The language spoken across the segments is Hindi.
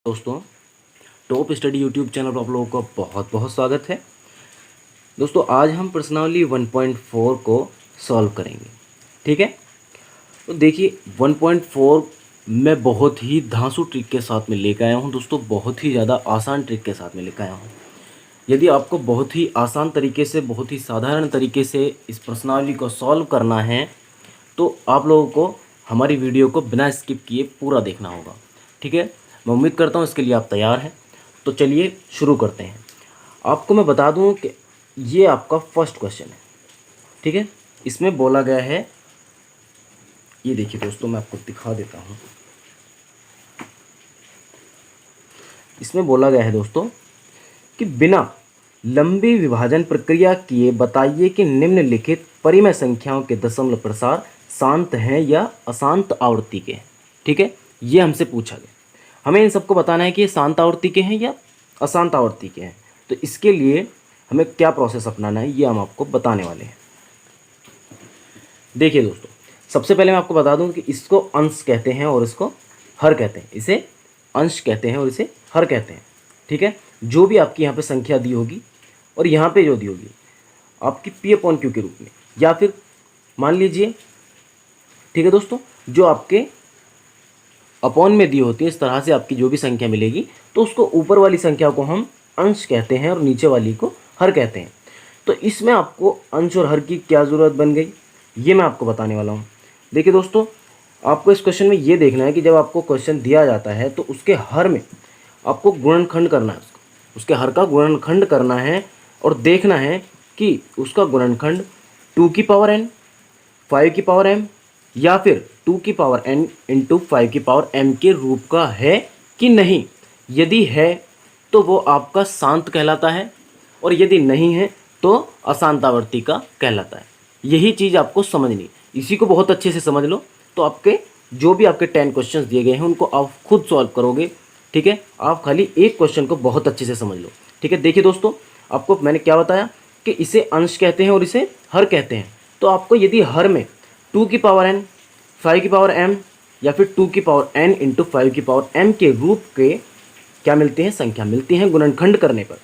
दोस्तों, टॉप स्टडी यूट्यूब चैनल पर आप लोगों का बहुत बहुत स्वागत है। दोस्तों, आज हम प्रश्नावली 1.4 को सॉल्व करेंगे। ठीक है, तो देखिए 1.4 मैं बहुत ही धांसू ट्रिक के साथ में लेकर आया हूं। दोस्तों, बहुत ही ज़्यादा आसान ट्रिक के साथ में लेकर आया हूं। यदि आपको बहुत ही आसान तरीके से, बहुत ही साधारण तरीके से इस प्रश्नावली को सॉल्व करना है तो आप लोगों को हमारी वीडियो को बिना स्किप किए पूरा देखना होगा। ठीक है, मैं उम्मीद करता हूँ इसके लिए आप तैयार हैं। तो चलिए शुरू करते हैं। आपको मैं बता दूं कि ये आपका फर्स्ट क्वेश्चन है। ठीक है, इसमें बोला गया है, ये देखिए दोस्तों, मैं आपको दिखा देता हूँ। इसमें बोला गया है दोस्तों कि बिना लंबी विभाजन प्रक्रिया किए बताइए कि निम्नलिखित परिमेय संख्याओं के दशमलव प्रसार शांत हैं या अशांत आवृत्ति के हैं। ठीक है, ये हमसे पूछा गया। हमें इन सबको बताना है कि ये शांत आवृत्ति के हैं या अशांत आवृत्ति के हैं। तो इसके लिए हमें क्या प्रोसेस अपनाना है ये हम आपको बताने वाले हैं। देखिए दोस्तों, सबसे पहले मैं आपको बता दूं कि इसको अंश कहते हैं और इसको हर कहते हैं। इसे अंश कहते हैं और इसे हर कहते हैं। ठीक है, जो भी आपकी यहाँ पे संख्या दी होगी और यहाँ पे जो दी होगी आपकी P/Q के रूप में, या फिर मान लीजिए, ठीक है दोस्तों, जो आपके अपॉन में दी होती है, इस तरह से आपकी जो भी संख्या मिलेगी तो उसको ऊपर वाली संख्या को हम अंश कहते हैं और नीचे वाली को हर कहते हैं। तो इसमें आपको अंश और हर की क्या ज़रूरत बन गई ये मैं आपको बताने वाला हूँ। देखिए दोस्तों, आपको इस क्वेश्चन में ये देखना है कि जब आपको क्वेश्चन दिया जाता है तो उसके हर में आपको गुणनखंड करना है, उसके हर का गुणनखंड करना है और देखना है कि उसका गुणनखंड 2 की पावर n, 5 की पावर m या फिर 2 की पावर n इंटू 5 की पावर m के रूप का है कि नहीं। यदि है तो वो आपका शांत कहलाता है और यदि नहीं है तो अशांत आवृत्ति का कहलाता है। यही चीज़ आपको समझनी, इसी को बहुत अच्छे से समझ लो तो आपके जो भी आपके 10 क्वेश्चंस दिए गए हैं उनको आप खुद सॉल्व करोगे। ठीक है, आप खाली एक क्वेश्चन को बहुत अच्छे से समझ लो। ठीक है, देखिए दोस्तों, आपको मैंने क्या बताया कि इसे अंश कहते हैं और इसे हर कहते हैं। तो आपको यदि हर में 2 की पावर n, 5 की पावर m या फिर 2 की पावर n इंटू 5 की पावर m के रूप के क्या मिलती हैं, संख्या मिलती हैं, गुणनखंड करने पर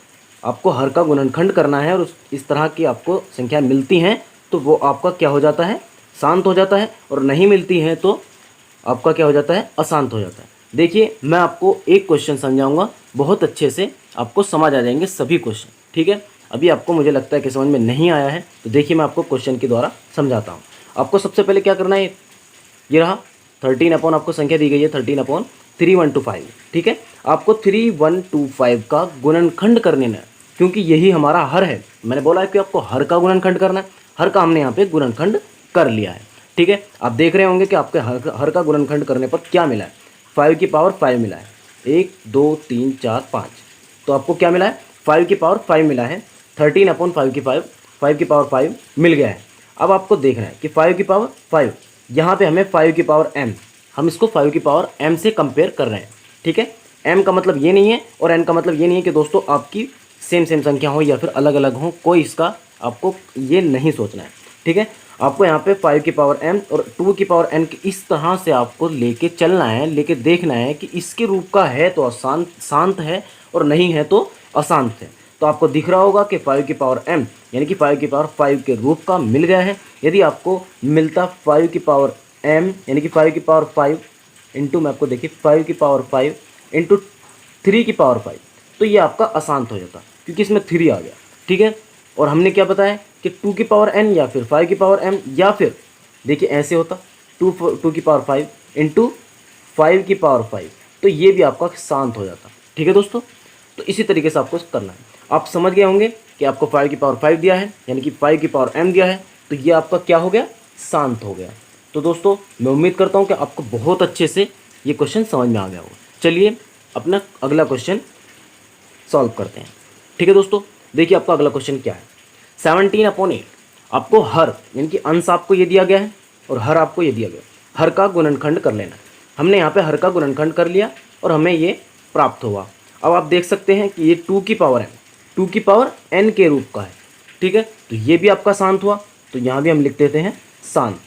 आपको हर का गुणनखंड करना है और इस तरह की आपको संख्या मिलती हैं तो वो आपका क्या हो जाता है, शांत हो जाता है, और नहीं मिलती हैं तो आपका क्या हो जाता है, अशांत हो जाता है। देखिए, मैं आपको एक क्वेश्चन समझाऊंगा, बहुत अच्छे से आपको समझ आ जाएंगे सभी क्वेश्चन। ठीक है, अभी आपको मुझे लगता है कि समझ में नहीं आया है तो देखिए मैं आपको क्वेश्चन के द्वारा समझाता हूँ। आपको सबसे पहले क्या करना है, ये रहा 13 अपॉन, आपको संख्या दी गई है 13/3125। ठीक है, आपको 3125 का गुणनखंड करने में, क्योंकि यही हमारा हर है, मैंने बोला है कि आपको हर का गुणनखंड करना है, हर का हमने यहाँ पे गुणनखंड कर लिया है। ठीक है, आप देख रहे होंगे कि आपके हर का गुणनखंड करने पर क्या मिला है, 5 की पावर 5 मिला है, 1 2 3 4 5, तो आपको क्या मिला है, 5 की पावर 5 मिला है। 13/5 की 5 की पावर 5 मिल गया है। अब आपको देखना है कि 5 की पावर 5, यहाँ पे हमें 5 की पावर m, हम इसको 5 की पावर m से कंपेयर कर रहे हैं। ठीक है, m का मतलब ये नहीं है और n का मतलब ये नहीं है कि दोस्तों आपकी सेम संख्या हो या फिर अलग अलग हो, कोई इसका आपको ये नहीं सोचना है। ठीक है, आपको यहाँ पे 5 की पावर m और 2 की पावर n की इस तरह से आपको लेके चलना है, लेके देखना है कि इसके रूप का है तो शांत है और नहीं है तो अशांत है। तो आपको दिख रहा होगा कि 5 की पावर m यानी कि 5 की पावर 5 के रूप का मिल गया है। यदि आपको मिलता 5 की पावर m यानी कि 5 की पावर 5 इंटू, मैं आपको देखिए 5 की पावर 5 इंटू 3 की पावर 5, तो ये आपका अशांत हो जाता क्योंकि इसमें 3 आ गया। ठीक है, और हमने क्या बताया कि 2 की पावर n या फिर 5 की पावर m, या फिर देखिए ऐसे होता 2 की पावर 5 इंटू 5 की पावर 5, तो ये भी आपका शांत हो जाता। ठीक है दोस्तों, तो इसी तरीके से आपको करना है। आप समझ गए होंगे कि आपको 5 की पावर 5 दिया है यानी कि 5 की पावर m दिया है, तो ये आपका क्या हो गया, शांत हो गया। तो दोस्तों, मैं उम्मीद करता हूँ कि आपको बहुत अच्छे से ये क्वेश्चन समझ में आ गया होगा। चलिए अपना अगला क्वेश्चन सॉल्व करते हैं। ठीक है दोस्तों, देखिए आपका अगला क्वेश्चन क्या है, 17/8, आपको हर यानी कि अंश आपको ये दिया गया है और हर आपको ये दिया गया, हर का गुणनखंड कर लेना है। हमने यहाँ पे हर का गुणनखंड कर लिया और हमें ये प्राप्त हुआ। अब आप देख सकते हैं कि ये 2 की पावर है, 2 की पावर n के रूप का है। ठीक है, तो ये भी आपका शांत हुआ, तो यहाँ भी हम लिख देते हैं शांत।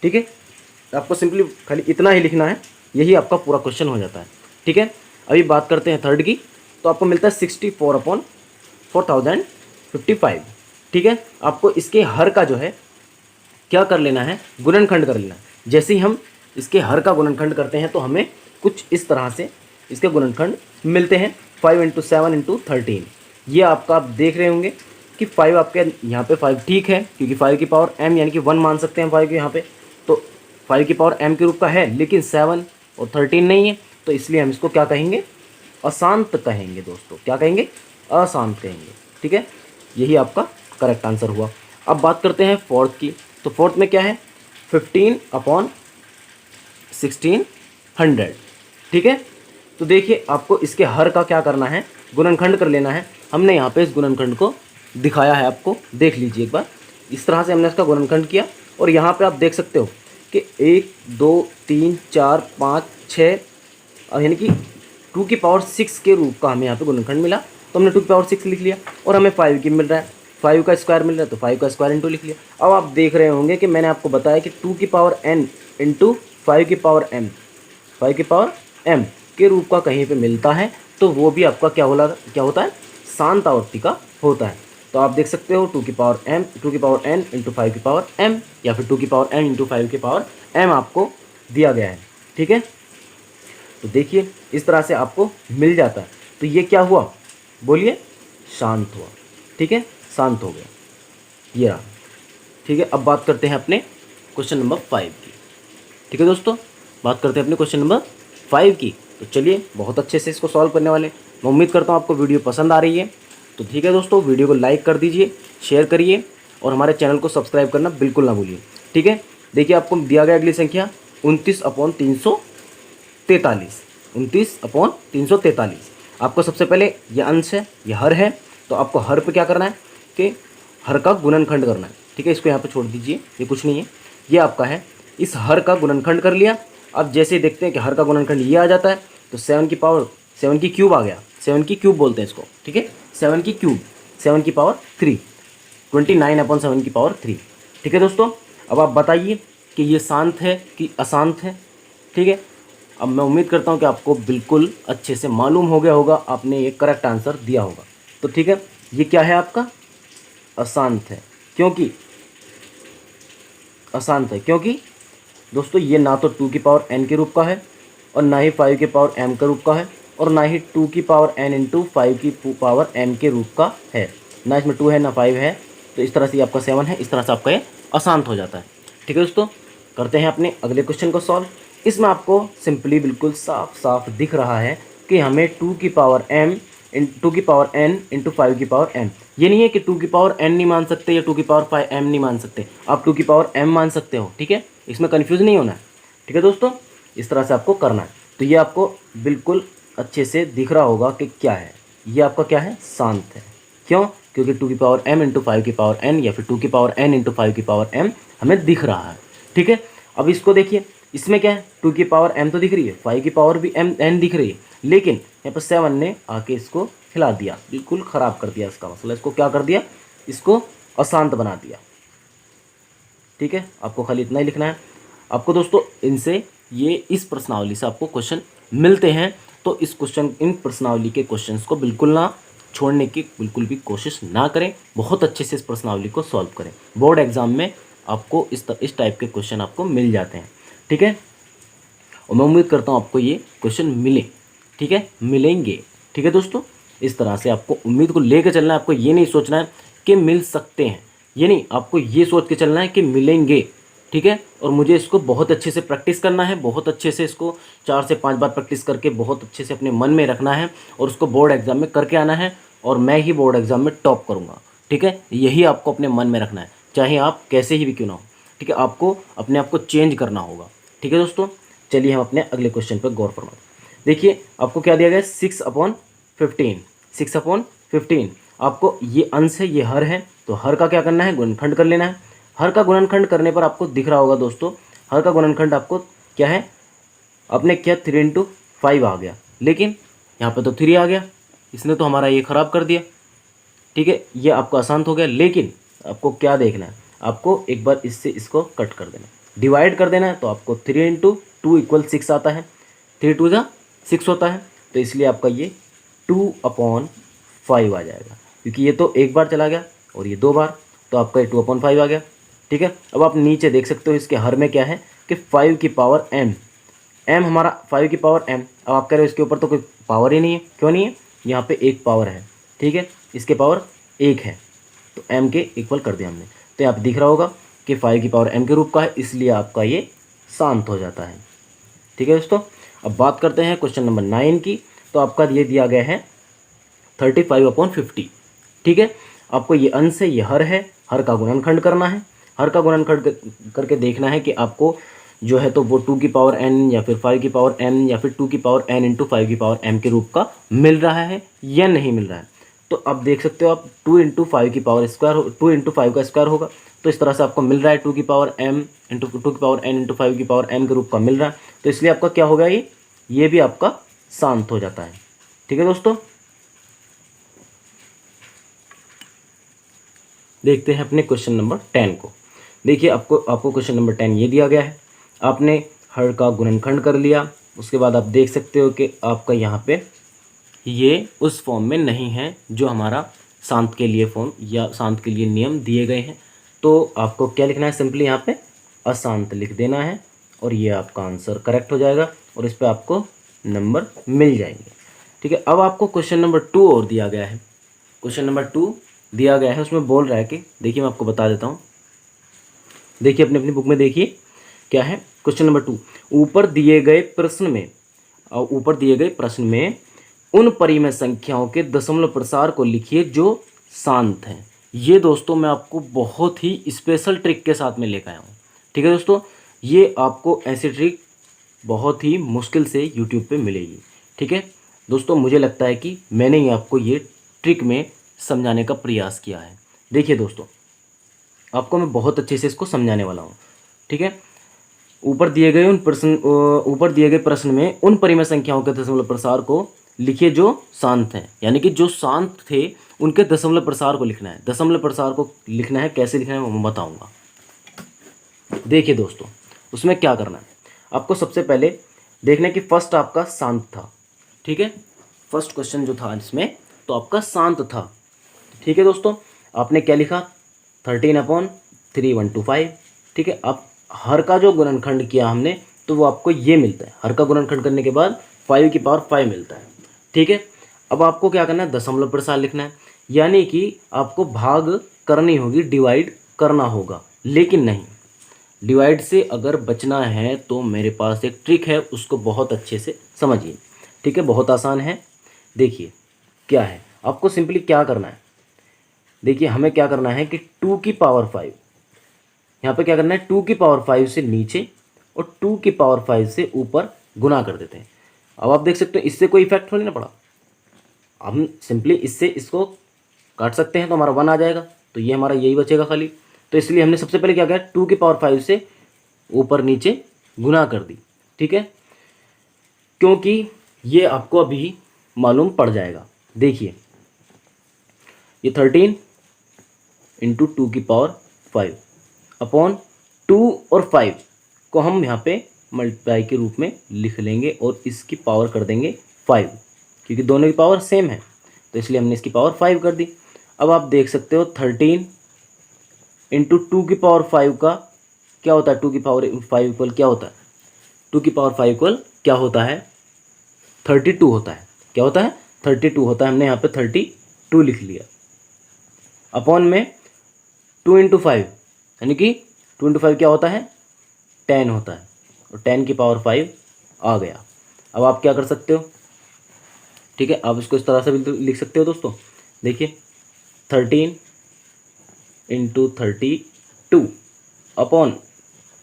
ठीक है, आपको सिंपली खाली इतना ही लिखना है, यही आपका पूरा क्वेश्चन हो जाता है। ठीक है, अभी बात करते हैं थर्ड की, तो आपको मिलता है 64/4055। ठीक है, आपको इसके हर का जो है क्या कर लेना है, गुणनखंड कर लेना है। जैसे ही हम इसके हर का गुणनखंड करते हैं तो हमें कुछ इस तरह से इसके गुणनखंड मिलते हैं। 5 × 7 × 13, ये आपका आप देख रहे होंगे कि 5 आपके यहाँ पे 5 ठीक है, क्योंकि 5 की पावर m यानी कि 1 मान सकते हैं 5 के यहाँ पे, तो 5 की पावर m के रूप का है, लेकिन 7 और 13 नहीं है, तो इसलिए हम इसको क्या कहेंगे, अशांत कहेंगे दोस्तों। क्या कहेंगे, अशांत कहेंगे। ठीक है, यही आपका करेक्ट आंसर हुआ। अब बात करते हैं फोर्थ की, तो फोर्थ में क्या है, 15/1600। ठीक है, तो देखिए आपको इसके हर का क्या करना है, गुणनखंड कर लेना है। हमने यहाँ पे इस गुणनखंड को दिखाया है, आपको देख लीजिए एक बार। इस तरह से हमने इसका गुणनखंड किया, और यहाँ पे आप देख सकते हो कि 1 2 3 4 5 6, यानी कि 2 की पावर 6 के रूप का हमें यहाँ पे गुणनखंड मिला, तो हमने 2 की पावर 6 लिख लिया। और हमें 5 की मिल रहा है, 5 का स्क्वायर मिल रहा है, तो 5 का स्क्वायर इंटू लिख लिया। अब आप देख रहे होंगे कि मैंने आपको बताया कि 2 की पावर n इंटू 5 की पावर m, 5 की पावर m के रूप का कहीं पे मिलता है, तो वो भी आपका क्या होता है, शांत आवर्ती का होता है। तो आप देख सकते हो 2 की पावर n इंटू 5 की पावर m, या फिर 2 की पावर n इंटू 5 की पावर m आपको दिया गया है। ठीक है, तो देखिए इस तरह से आपको मिल जाता है। तो ये क्या हुआ, बोलिए, शांत हुआ। ठीक है, शांत हो गया, ये रहा। ठीक है, अब बात करते हैं अपने क्वेश्चन नंबर 5 की। ठीक है दोस्तों, बात करते हैं अपने क्वेश्चन नंबर 5 की। तो चलिए बहुत अच्छे से इसको सॉल्व करने वाले। मैं उम्मीद करता हूँ आपको वीडियो पसंद आ रही है। तो ठीक है दोस्तों, वीडियो को लाइक कर दीजिए, शेयर करिए, और हमारे चैनल को सब्सक्राइब करना बिल्कुल ना भूलिए। ठीक है, देखिए आपको दिया गया अगली संख्या 29/343, 29/343। आपको सबसे पहले यह अंश है, यह हर है, तो आपको हर पे क्या करना है कि हर का गुणनखंड करना है। ठीक है, इसको यहाँ पे छोड़ दीजिए, ये कुछ नहीं है, ये आपका है। इस हर का गुणनखंड कर लिया। अब जैसे ही देखते हैं कि हर का गुणनखंड ये आ जाता है, तो 7 की क्यूब आ गया, 7 की क्यूब बोलते हैं इसको। ठीक है, 7 की क्यूब, 7 की पावर 3, 29/7 की पावर 3। ठीक है दोस्तों, अब आप बताइए कि ये शांत है कि अशांत है। ठीक है, अब मैं उम्मीद करता हूँ कि आपको बिल्कुल अच्छे से मालूम हो गया होगा, आपने ये करेक्ट आंसर दिया होगा। तो ठीक है, ये क्या है आपका, अशांत है। क्योंकि अशांत है क्योंकि दोस्तों ये ना तो 2 की पावर n के रूप का है, और ना ही 5 की पावर m के रूप का है, और ना ही 2 की पावर n इंटू 5 की पावर m के रूप का है। ना इसमें 2 है ना 5 है, तो इस तरह से आपका 7 है। इस तरह से आपका ये अशांत हो जाता है। ठीक है दोस्तों, करते हैं अपने अगले क्वेश्चन को सॉल्व। इसमें आपको सिंपली बिल्कुल साफ साफ दिख रहा है कि हमें 2 की पावर n इंटू 5 की पावर m, ये नहीं है कि 2 की पावर n नहीं मान सकते या 2 की पावर 5m नहीं मान सकते, आप 2 की पावर m मान सकते हो। ठीक है, इसमें कन्फ्यूज़ नहीं होना है। ठीक है दोस्तों, इस तरह से आपको करना है। तो ये आपको बिल्कुल अच्छे से दिख रहा होगा कि क्या है, ये आपका क्या है, शांत है। क्यों, क्योंकि 2 की पावर m इंटू 5 की पावर n, या फिर 2 की पावर n इंटू 5 की पावर m हमें दिख रहा है। ठीक है, अब इसको देखिए, इसमें क्या है, 2 की पावर m तो दिख रही है, 5 की पावर भी n दिख रही है, लेकिन यहाँ पर 7 ने आके इसको हिला दिया, बिल्कुल ख़राब कर दिया इसका मसला। इसको क्या कर दिया, इसको अशांत बना दिया। ठीक है, आपको खाली इतना ही लिखना है। आपको दोस्तों इनसे ये इस प्रश्नावली से आपको क्वेश्चन मिलते हैं, तो इन प्रश्नावली के क्वेश्चंस को बिल्कुल ना छोड़ने की बिल्कुल भी कोशिश ना करें। बहुत अच्छे से इस प्रश्नावली को सॉल्व करें। बोर्ड एग्जाम में आपको इस टाइप के क्वेश्चन आपको मिल जाते हैं। ठीक है, और मैं उम्मीद करता हूँ आपको ये क्वेश्चन मिले। ठीक है, मिलेंगे। ठीक है दोस्तों, इस तरह से आपको उम्मीद को लेकर चलना है। आपको ये नहीं सोचना है कि मिल सकते हैं, ये नहीं, आपको ये सोच के चलना है कि मिलेंगे। ठीक है, और मुझे इसको बहुत अच्छे से प्रैक्टिस करना है, बहुत अच्छे से इसको 4 से 5 बार प्रैक्टिस करके बहुत अच्छे से अपने मन में रखना है, और उसको बोर्ड एग्जाम में करके आना है, और मैं ही बोर्ड एग्जाम में टॉप करूँगा। ठीक है, यही आपको अपने मन में रखना है, चाहे आप कैसे ही भी क्यों ना हो। ठीक है, आपको अपने आप को चेंज करना होगा। ठीक है दोस्तों, चलिए हम अपने अगले क्वेश्चन पर गौर फरमाते हैं। देखिए आपको क्या दिया गया है, 6/15, 6/15। आपको ये अंश है, ये हर है, तो हर का क्या करना है, गुणनखंड कर लेना है। हर का गुणनखंड करने पर आपको दिख रहा होगा दोस्तों, हर का गुणनखंड आपको क्या है, आपने क्या 3 × 5 आ गया, लेकिन यहाँ पे तो 3 आ गया, इसने तो हमारा ये ख़राब कर दिया। ठीक है, ये आपको आसान हो गया, लेकिन आपको क्या देखना है, आपको एक बार इससे इसको कट कर देना, डिवाइड कर देना है। तो आपको 3 × 2 = 6 आता है, 3 × 2 = 6 होता है। तो इसलिए आपका ये 2/5 आ जाएगा, क्योंकि ये तो एक बार चला गया और ये 2 बार, तो आपका ये 2/5 आ गया। ठीक है, अब आप नीचे देख सकते हो इसके हर में क्या है कि 5 की पावर m, m हमारा 5 की पावर m। अब आप कह रहे हो इसके ऊपर तो कोई पावर ही नहीं है, क्यों नहीं है, यहाँ पे एक पावर है। ठीक है, इसके पावर 1 है, तो m के इक्वल कर दिया हमने। तो यहाँ पे दिख रहा होगा कि 5 की पावर m के रूप का है, इसलिए आपका ये शांत हो जाता है। ठीक है दोस्तों, अब बात करते हैं क्वेश्चन नंबर 9 की। तो आपका ये दिया गया है 35/50। ठीक है, आपको ये अंश है, ये हर है, हर का गुणनखंड करना है। हर का गुणनखंड करके देखना है कि आपको जो है तो वो 2 की पावर n या फिर 5 की पावर m या फिर 2 की पावर n इंटू 5 की पावर m के रूप का मिल रहा है या नहीं मिल रहा है। तो अब देख सकते हो आप 2 इंटू 5 की पावर स्क्वायर, 2 इंटू 5 का स्क्वायर होगा, तो इस तरह से आपको मिल रहा है 2 की पावर m इंटू 2 की पावर n इंटू 5 की पावर m के रूप का मिल रहा है। तो इसलिए आपका क्या होगा, ये भी आपका शांत हो जाता है। ठीक है दोस्तों, देखते हैं अपने क्वेश्चन नंबर 10 को। देखिए आपको क्वेश्चन नंबर 10 ये दिया गया है, आपने हर का गुणनखंड कर लिया, उसके बाद आप देख सकते हो कि आपका यहाँ पे ये उस फॉर्म में नहीं है जो हमारा शांत के लिए फॉर्म या शांत के लिए नियम दिए गए हैं। तो आपको क्या लिखना है, सिंपली यहाँ पे अशांत लिख देना है और ये आपका आंसर करेक्ट हो जाएगा और इस पर आपको नंबर मिल जाएंगे। ठीक है, अब आपको क्वेश्चन नंबर 2 और दिया गया है। क्वेश्चन नंबर 2 दिया गया है, उसमें बोल रहा है कि देखिए मैं आपको बता देता हूँ, देखिए अपनी बुक में देखिए क्या है। क्वेश्चन नंबर 2, ऊपर दिए गए प्रश्न में उन परिमेय संख्याओं के दशमलव प्रसार को लिखिए जो शांत हैं। ये दोस्तों मैं आपको बहुत ही स्पेशल ट्रिक के साथ में लेकर आया हूँ। ठीक है दोस्तों, ये आपको ऐसी ट्रिक बहुत ही मुश्किल से यूट्यूब पे मिलेगी। ठीक है दोस्तों, मुझे लगता है कि मैंने ही आपको ये ट्रिक में समझाने का प्रयास किया है। देखिए दोस्तों, आपको मैं बहुत अच्छे से इसको समझाने वाला हूँ। ठीक है, ऊपर दिए गए प्रश्न में उन परिमेय संख्याओं के दशमलव प्रसार को लिखिए जो शांत हैं, यानी कि जो शांत थे उनके दशमलव प्रसार को लिखना है। दशमलव प्रसार को लिखना है, कैसे लिखना है वो मैं बताऊंगा। देखिए दोस्तों, उसमें क्या करना है, आपको सबसे पहले देखना है कि फर्स्ट आपका शांत था। ठीक है, फर्स्ट क्वेश्चन जो था इसमें तो आपका शांत था। ठीक है दोस्तों, आपने क्या लिखा 13/3125। ठीक है, अब हर का जो गुणनखंड किया हमने तो वो आपको ये मिलता है, हर का गुणनखंड करने के बाद 5 की पावर 5 मिलता है। ठीक है, अब आपको क्या करना है, दशमलव प्रसार लिखना है, यानी कि आपको भाग करनी होगी, डिवाइड करना होगा। लेकिन नहीं, डिवाइड से अगर बचना है तो मेरे पास एक ट्रिक है, उसको बहुत अच्छे से समझिए। ठीक है, बहुत आसान है। देखिए क्या है, आपको सिंपली क्या करना है, देखिए हमें क्या करना है कि 2 की पावर 5, यहाँ पे क्या करना है 2 की पावर 5 से नीचे और 2 की पावर 5 से ऊपर गुना कर देते हैं। अब आप देख सकते हो इससे कोई इफेक्ट थोड़ी ना पड़ा, हम सिंपली इससे इसको काट सकते हैं तो हमारा 1 आ जाएगा, तो ये हमारा यही बचेगा खाली। तो इसलिए हमने सबसे पहले क्या किया, 2 की पावर 5 से ऊपर नीचे गुना कर दी। ठीक है, क्योंकि ये आपको अभी मालूम पड़ जाएगा। देखिए ये 13 इंटू 2 की पावर 5 अपॉन 2 और 5 को हम यहाँ पे मल्टीप्लाई के रूप में लिख लेंगे और इसकी पावर कर देंगे 5, क्योंकि दोनों की पावर सेम है तो इसलिए हमने इसकी पावर 5 कर दी। अब आप देख सकते हो 13 इंटू 2 की पावर 5 का क्या होता है, 2 की पावर 5 इक्वल क्या होता है, 2 की पावर 5 इक्वल क्या होता है, 32 होता है। क्या होता है, 32 होता है। हमने यहाँ पे 32 लिख लिया अपॉन में 2 इंटू 5, यानी कि 2 इंटू 5 क्या होता है, 10 होता है, और 10 की पावर 5 आ गया। अब आप क्या कर सकते हो, ठीक है, आप इसको इस तरह से भी लिख सकते हो दोस्तों। देखिए 13 into 32 upon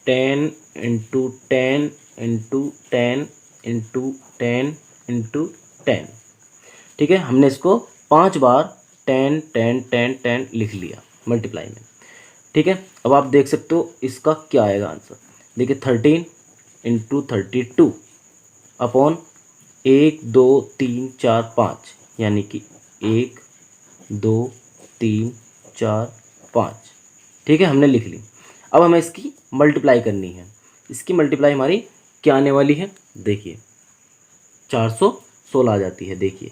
10 into 10 into 10 into 10 into 10। ठीक है, हमने इसको 5 बार 10 10 10 10 लिख लिया मल्टीप्लाई में। ठीक है, अब आप देख सकते हो इसका क्या आएगा आंसर। देखिए 13 इंटू 32 अपॉन 1 2 3 4 5, यानी कि 1 2 3 4 5। ठीक है, हमने लिख ली। अब हमें इसकी मल्टीप्लाई करनी है। इसकी मल्टीप्लाई हमारी क्या आने वाली है, देखिए 416 आ जाती है। देखिए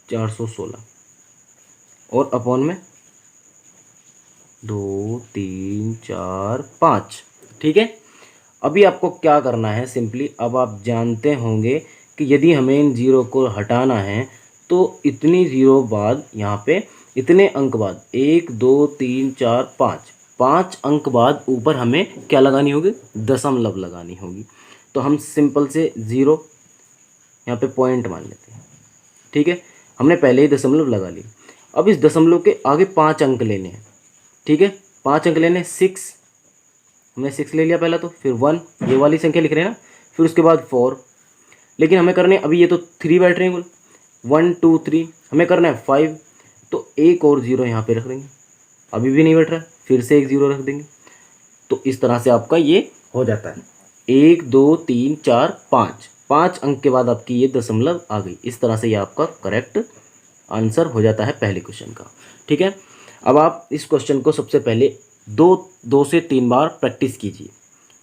416 और अपॉन में 2 3 4 5। ठीक है, अभी आपको क्या करना है, सिंपली अब आप जानते होंगे कि यदि हमें इन जीरो को हटाना है तो इतनी जीरो बाद यहाँ पे इतने अंक बाद 1 2 3 4 5 5 अंक बाद ऊपर हमें क्या लगानी होगी, दशमलव लगानी होगी। तो हम सिंपल से ज़ीरो यहाँ पे पॉइंट मान लेते हैं। ठीक है, हमने पहले ही दशमलव लगा ली। अब इस दशमलव के आगे 5 अंक लेने हैं। ठीक है, 5 अंक लेने, 6, हमने 6 ले लिया पहला, तो फिर 1, ये वाली संख्या लिख रहे हैं ना, फिर उसके बाद 4, लेकिन हमें करने अभी ये तो 3 बैठ रहे हैं कुल, 1 2 3, हमें करना है 5, तो एक और जीरो यहाँ पे रख देंगे, अभी भी नहीं बैठ रहा है, फिर से एक जीरो रख देंगे। तो इस तरह से आपका ये हो जाता है 1 2 3 4 5, 5 अंक के बाद आपकी ये दशमलव आ गई। इस तरह से ये आपका करेक्ट आंसर हो जाता है पहले क्वेश्चन का। ठीक है, अब आप इस क्वेश्चन को सबसे पहले दो से 3 बार प्रैक्टिस कीजिए।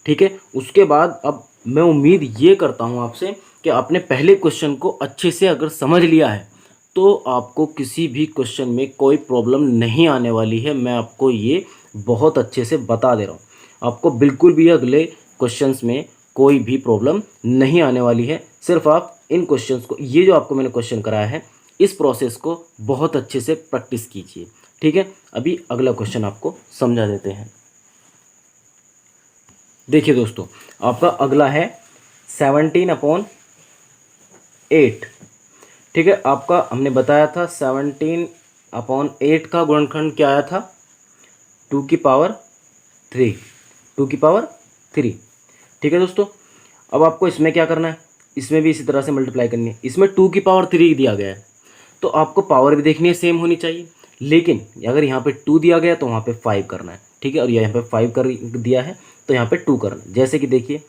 ठीक है, उसके बाद अब मैं उम्मीद ये करता हूँ आपसे कि आपने पहले क्वेश्चन को अच्छे से अगर समझ लिया है तो आपको किसी भी क्वेश्चन में कोई प्रॉब्लम नहीं आने वाली है। मैं आपको ये बहुत अच्छे से बता दे रहा हूँ, आपको बिल्कुल भी अगले क्वेश्चंस में कोई भी प्रॉब्लम नहीं आने वाली है। सिर्फ आप इन क्वेश्चंस को, ये जो आपको मैंने क्वेश्चन कराया है, इस प्रोसेस को बहुत अच्छे से प्रैक्टिस कीजिए। ठीक है, अभी अगला क्वेश्चन आपको समझा देते हैं। देखिए दोस्तों, आपका अगला है 17/8। ठीक है, आपका हमने बताया था 17/8 का गुणनखंड क्या आया था, 2 की पावर 3, 2 की पावर 3। ठीक है दोस्तों, अब आपको इसमें क्या करना है, इसमें भी इसी तरह से मल्टीप्लाई करनी है। इसमें 2 की पावर 3 दिया गया है तो आपको पावर भी देखनी है, सेम होनी चाहिए, लेकिन अगर यहाँ पे 2 दिया गया तो वहाँ पे 5 करना है। ठीक है, और यहाँ पे 5 कर दिया है तो यहाँ पे 2 करना है। जैसे कि देखिए,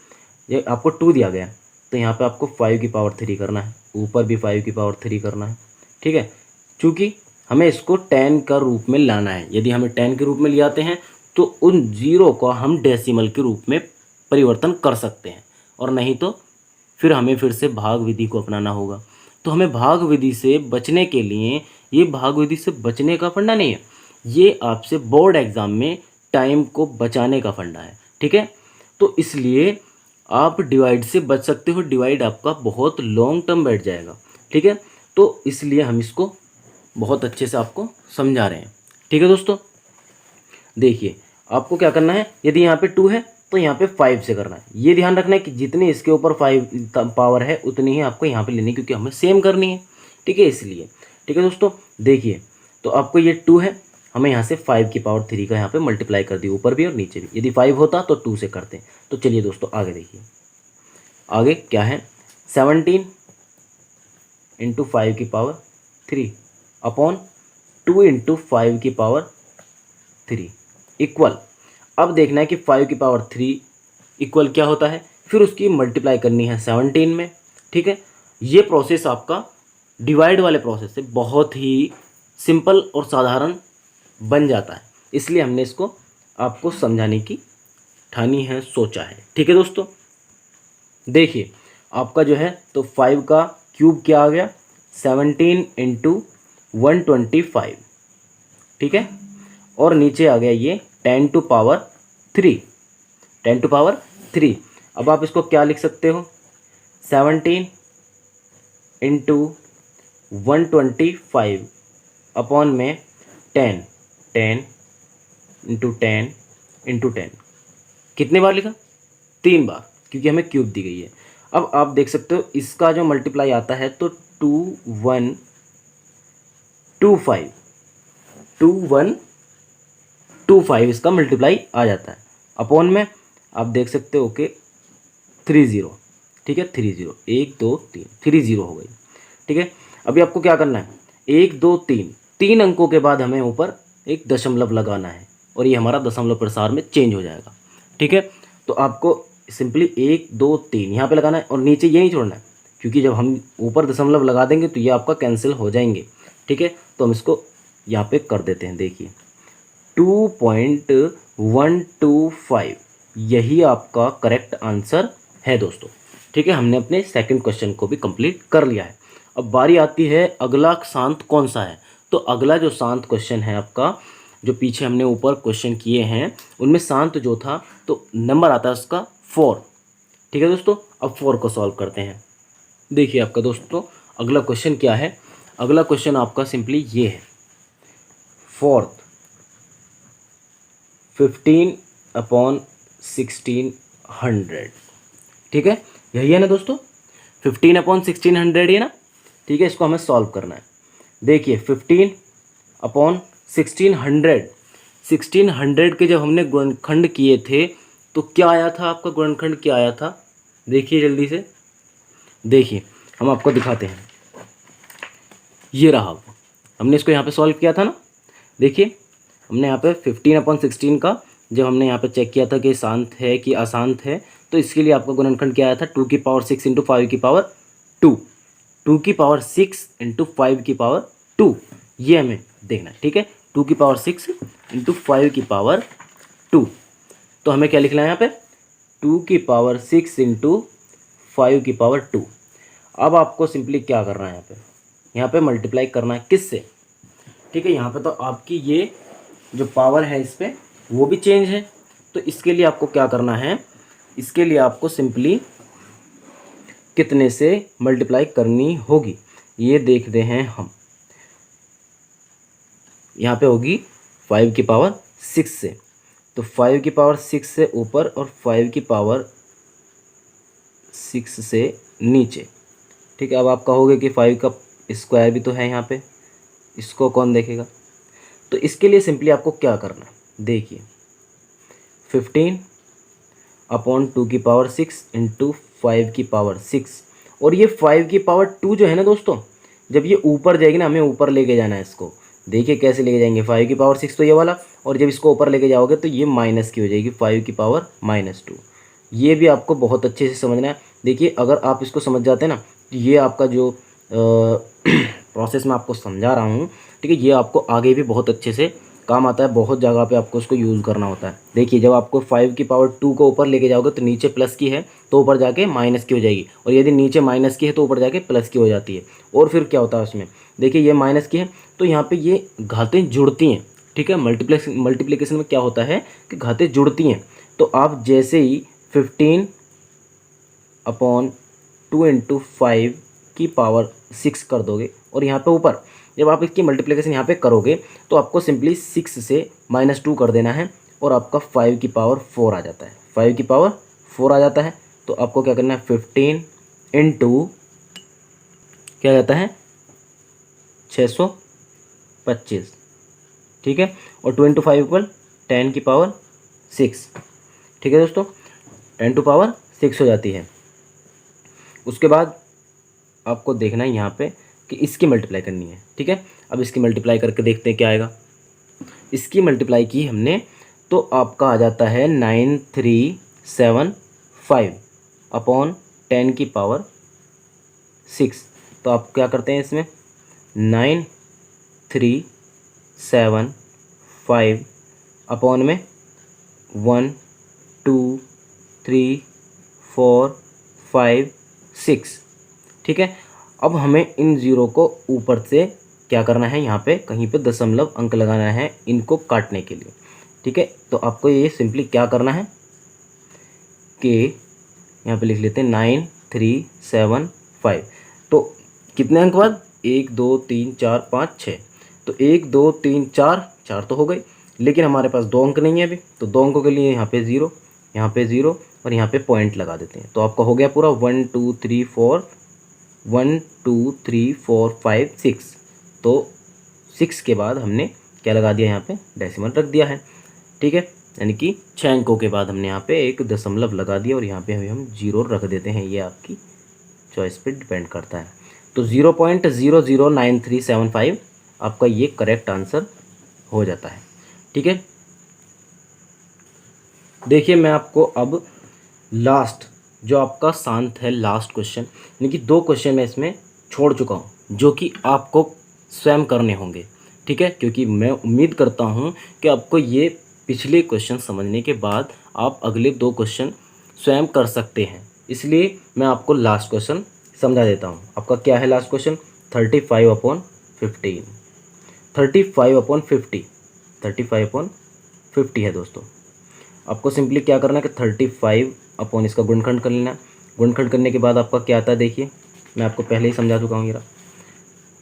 ये आपको 2 दिया गया तो यहाँ पे आपको 5 की पावर 3 करना है, ऊपर भी 5 की पावर 3 करना है। ठीक है, चूँकि हमें इसको 10 का रूप में लाना है। यदि हमें 10 के रूप में ले आते हैं तो उन जीरो को हम डेसिमल के रूप में परिवर्तन कर सकते हैं, और नहीं तो फिर हमें फिर से भाग विधि को अपनाना होगा। तो हमें भाग विधि से बचने के लिए, ये भाग विधि से बचने का फंडा नहीं है, ये आपसे बोर्ड एग्ज़ाम में टाइम को बचाने का फंडा है। ठीक है, तो इसलिए आप डिवाइड से बच सकते हो, डिवाइड आपका बहुत लॉन्ग टर्म बैठ जाएगा। ठीक है, तो इसलिए हम इसको बहुत अच्छे से आपको समझा रहे हैं। ठीक है दोस्तों, देखिए आपको क्या करना है, यदि यहाँ पे 2 है तो यहाँ पे 5 से करना है। ये ध्यान रखना है कि जितनी इसके ऊपर 5 पावर है उतनी ही आपको यहाँ पे लेनी है, क्योंकि हमें सेम करनी है। ठीक है, इसलिए। ठीक है दोस्तों, देखिए तो आपको ये 2 है, हमें यहाँ से 5 की पावर 3 का यहाँ पे मल्टीप्लाई कर दी, ऊपर भी और नीचे भी। यदि 5 होता तो 2 से करते हैं। तो चलिए दोस्तों आगे देखिए, आगे क्या है, 17 × 5 की पावर 3 अपॉन 2 × 5 की पावर 3 इक्वल। अब देखना है कि 5 की पावर 3 इक्वल क्या होता है, फिर उसकी मल्टीप्लाई करनी है 17 में। ठीक है, ये प्रोसेस आपका डिवाइड वाले प्रोसेस से बहुत ही सिंपल और साधारण बन जाता है, इसलिए हमने इसको आपको समझाने की ठानी है, सोचा है। ठीक है दोस्तों, देखिए आपका जो है तो 5 का क्यूब क्या आ गया, 17 × 125। ठीक है, और नीचे आ गया ये 10 टू पावर 3, 10 टू पावर 3। अब आप इसको क्या लिख सकते हो, 17 × 125 अपॉन में 10, 10 × 10 × 10। कितने बार लिखा, 3 बार, क्योंकि हमें क्यूब दी गई है। अब आप देख सकते हो इसका जो मल्टीप्लाई आता है तो 2125 इसका मल्टीप्लाई आ जाता है, अपॉन में आप देख सकते हो कि 30। ठीक है, 30, 1 2 3, 30 हो गई। ठीक है, अभी आपको क्या करना है, 1 2 3 अंकों के बाद हमें ऊपर एक दशमलव लगाना है, और ये हमारा दशमलव प्रसार में चेंज हो जाएगा। ठीक है, तो आपको सिंपली 1 2 3 यहाँ पे लगाना है, और नीचे ये नहीं छोड़ना है, क्योंकि जब हम ऊपर दशमलव लगा देंगे तो ये आपका कैंसिल हो जाएंगे। ठीक है, तो हम इसको यहाँ पे कर देते हैं। देखिए 2.125 यही आपका करेक्ट आंसर है दोस्तों। ठीक है, हमने अपने सेकंड क्वेश्चन को भी कंप्लीट कर लिया है। अब बारी आती है अगला शांत कौन सा है। तो अगला जो शांत क्वेश्चन है आपका, जो पीछे हमने ऊपर क्वेश्चन किए हैं उनमें शांत जो था तो नंबर आता है उसका 4। ठीक है दोस्तों, अब 4 को सॉल्व करते हैं। देखिए आपका दोस्तों अगला क्वेश्चन क्या है। अगला क्वेश्चन आपका सिंपली ये है, 4 15/1600। ठीक है, यही है ना दोस्तों, 15/1600 ही है ना। ठीक है, इसको हमें सॉल्व करना है। देखिए 15/1600, 1600 के जब हमने गुणनखंड किए थे तो क्या आया था आपका गुणनखंड, क्या आया था देखिए जल्दी से। देखिए हम आपको दिखाते हैं, ये रहा, हमने इसको यहाँ पे सॉल्व किया था ना। देखिए हमने यहाँ पे 15/16 का जब हमने यहाँ पे चेक किया था कि शांत है कि अशांत है, तो इसके लिए आपका गुणनखंड क्या आया था, 2⁶ इंटू 5⁵2, 2⁶ इंटू 5⁵2, ये हमें देखना है। ठीक है, 2⁶ इंटू 5⁵2, तो हमें क्या लिखना है यहाँ पे, 2⁶ इंटू 5⁵2। अब आपको सिंपली क्या करना है, यहाँ पे मल्टीप्लाई करना है किससे। ठीक है, यहाँ पे तो आपकी ये जो पावर है इस पर वो भी चेंज है, तो इसके लिए आपको क्या करना है, इसके लिए आपको सिंपली कितने से मल्टीप्लाई करनी होगी ये देखते हैं हम। यहाँ पे होगी 5⁶ से, तो 5⁶ से ऊपर और 5⁶ से नीचे। ठीक है, अब आपका होगा कि 5 का स्क्वायर भी तो है यहाँ पे, इसको कौन देखेगा। तो इसके लिए सिंपली आपको क्या करना है, देखिए 15/2⁶ इंटू 5⁶, और ये 5⁵2 जो है ना दोस्तों, जब ये ऊपर जाएगी ना, हमें ऊपर लेके जाना है इसको। देखिए कैसे लेके जाएंगे, 5⁶ तो ये वाला, और जब इसको ऊपर लेके जाओगे तो ये माइनस की हो जाएगी 5⁻²। ये भी आपको बहुत अच्छे से समझना है। देखिए अगर आप इसको समझ जाते हैं ना, तो ये आपका जो प्रोसेस मैं आपको समझा रहा हूँ, ठीक है, ये आपको आगे भी बहुत अच्छे से काम आता है। बहुत जगह पे आपको इसको यूज़ करना होता है। देखिए जब आपको 5⁵2 को ऊपर लेके जाओगे तो नीचे प्लस की है तो ऊपर जाके माइनस की हो जाएगी, और यदि नीचे माइनस की है तो ऊपर जाके प्लस की हो जाती है। और फिर क्या होता है उसमें, देखिए ये माइनस की है तो यहाँ पे ये घातें जुड़ती हैं। ठीक है, मल्टीप्लिकेशन में क्या होता है कि घातें जुड़ती हैं। तो आप जैसे ही 15/2 इंटू 5⁶ कर दोगे, और यहाँ पे ऊपर जब आप इसकी मल्टीप्लिकेशन यहाँ पे करोगे तो आपको सिंपली 6 से -2 कर देना है, और आपका 5⁴ आ जाता है, 5⁴ आ जाता है। तो आपको क्या करना है, 15 इंटू क्या जाता है 625। ठीक है, और 2 इंटू 5 = 10⁶। ठीक है दोस्तों, 10⁶ हो जाती है। उसके बाद आपको देखना है यहाँ पे कि इसकी मल्टीप्लाई करनी है। ठीक है, अब इसकी मल्टीप्लाई करके देखते हैं क्या आएगा। इसकी मल्टीप्लाई की हमने तो आपका आ जाता है 9375 अपॉन 10⁶। तो आप क्या करते हैं इसमें, 9375 अपॉन में 1 2 3 4 5 6। ठीक है, अब हमें इन ज़ीरो को ऊपर से क्या करना है, यहाँ पे कहीं पे दशमलव अंक लगाना है इनको काटने के लिए। ठीक है, तो आपको ये सिंपली क्या करना है कि यहाँ पे लिख लेते हैं 9375। तो कितने अंक बाद, 1 2 3 4 5 6, तो 1 2 3 4 4 तो हो गई, लेकिन हमारे पास 2 अंक नहीं है अभी, तो 2 अंकों के लिए यहाँ पे 0, यहाँ पे 0 और यहाँ पे पॉइंट लगा देते हैं। तो आपका हो गया पूरा 1 2 3 4 1 2 3 4 5 6। तो 6 के बाद हमने क्या लगा दिया, यहाँ पे डेसिमल रख दिया है। ठीक है, यानी कि 6 अंकों के बाद हमने यहाँ पे एक दशमलव लगा दिया, और यहाँ पे हम 0 रख देते हैं। ये आपकी चॉइस पे डिपेंड करता है। तो 0.009375 आपका ये करेक्ट आंसर हो जाता है। ठीक है, देखिए मैं आपको अब लास्ट जो आपका शांत है लास्ट क्वेश्चन, यानी कि 2 क्वेश्चन मैं इसमें छोड़ चुका हूँ जो कि आपको स्वयं करने होंगे। ठीक है, क्योंकि मैं उम्मीद करता हूँ कि आपको ये पिछले क्वेश्चन समझने के बाद आप अगले 2 क्वेश्चन स्वयं कर सकते हैं। इसलिए मैं आपको लास्ट क्वेश्चन समझा देता हूँ। आपका क्या है लास्ट क्वेश्चन? 35/15, 35/50, 35/50 है दोस्तों। आपको सिंपली क्या करना है कि 35 अपॉन इसका गुणनखंड कर लेना। गुणनखंड करने के बाद आपका क्या आता है, देखिए मैं आपको पहले ही समझा चुका हूँ। ये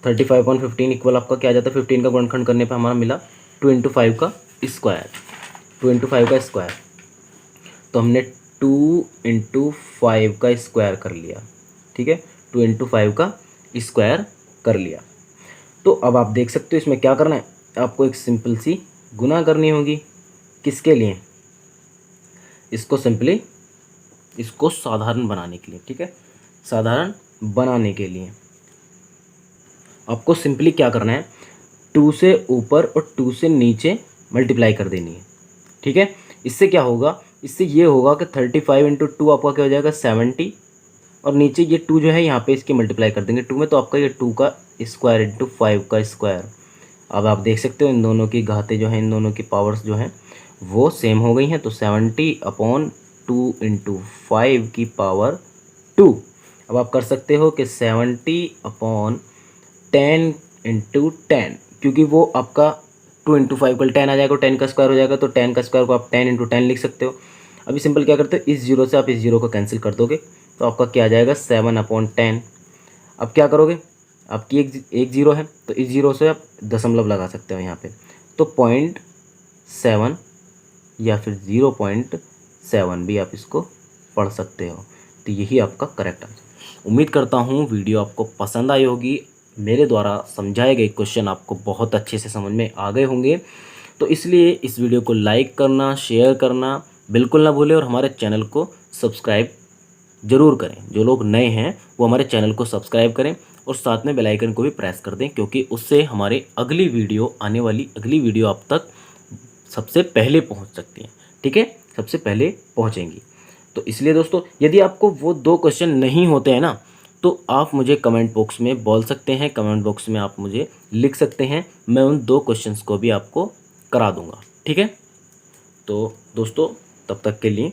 35/15 इक्वल आपका क्या आ जाता है, 15 का गुणनखंड करने पे हमारा मिला 2 × 5 का स्क्वायर, 2 × 5 का स्क्वायर। तो हमने 2 × 5 का स्क्वायर कर लिया, ठीक है, 2 × 5 का स्क्वायर कर लिया। तो अब आप देख सकते हो इसमें क्या करना है, आपको एक सिंपल सी गुना करनी होगी। किसके लिए? इसको सिंपली, इसको साधारण बनाने के लिए, ठीक है, साधारण बनाने के लिए आपको सिंपली क्या करना है, 2 से ऊपर और 2 से नीचे मल्टीप्लाई कर देनी है, ठीक है। इससे क्या होगा, इससे ये होगा कि 35 × 2 आपका क्या हो जाएगा 70, और नीचे ये 2 जो है यहाँ पे इसकी मल्टीप्लाई कर देंगे 2 में, तो आपका ये 2 का स्क्वायर × 5 का स्क्वायर। अब आप देख सकते हो इन दोनों की घातें जो हैं, इन दोनों की पावर्स जो हैं वो सेम हो गई हैं। तो 70/2 × 5 की पावर 2। अब आप कर सकते हो कि 70/10 × 10, क्योंकि वो आपका 2 × 5 कल 10 आ जाएगा, 10 का स्क्वायर हो जाएगा, तो 10 का स्क्वायर को आप 10 × 10 लिख सकते हो। अभी सिंपल क्या करते हो, इस जीरो से आप इस जीरो को कैंसिल कर दोगे, तो आपका क्या आ जाएगा 7/10। अब क्या करोगे, आपकी एक जीरो है, तो इस जीरो से आप दशमलव लगा सकते हो यहाँ पे, तो 0.7 या फिर 0.7 भी आप इसको पढ़ सकते हो। तो यही आपका करेक्ट आंसर। उम्मीद करता हूँ वीडियो आपको पसंद आई होगी। मेरे द्वारा समझाए गए क्वेश्चन आपको बहुत अच्छे से समझ में आ गए होंगे। तो इसलिए इस वीडियो को लाइक करना, शेयर करना बिल्कुल ना भूलें, और हमारे चैनल को सब्सक्राइब ज़रूर करें। जो लोग नए हैं वो हमारे चैनल को सब्सक्राइब करें और साथ में बेल आइकन को भी प्रेस कर दें, क्योंकि उससे हमारे अगली वीडियो, आने वाली अगली वीडियो आप तक सबसे पहले पहुंच सकती हैं, ठीक है, सबसे पहले पहुंचेंगी। तो इसलिए दोस्तों, यदि आपको वो 2 क्वेश्चन नहीं होते हैं ना, तो आप मुझे कमेंट बॉक्स में बोल सकते हैं, कमेंट बॉक्स में आप मुझे लिख सकते हैं, मैं उन 2 क्वेश्चंस को भी आपको करा दूंगा, ठीक है। तो दोस्तों, तब तक के लिए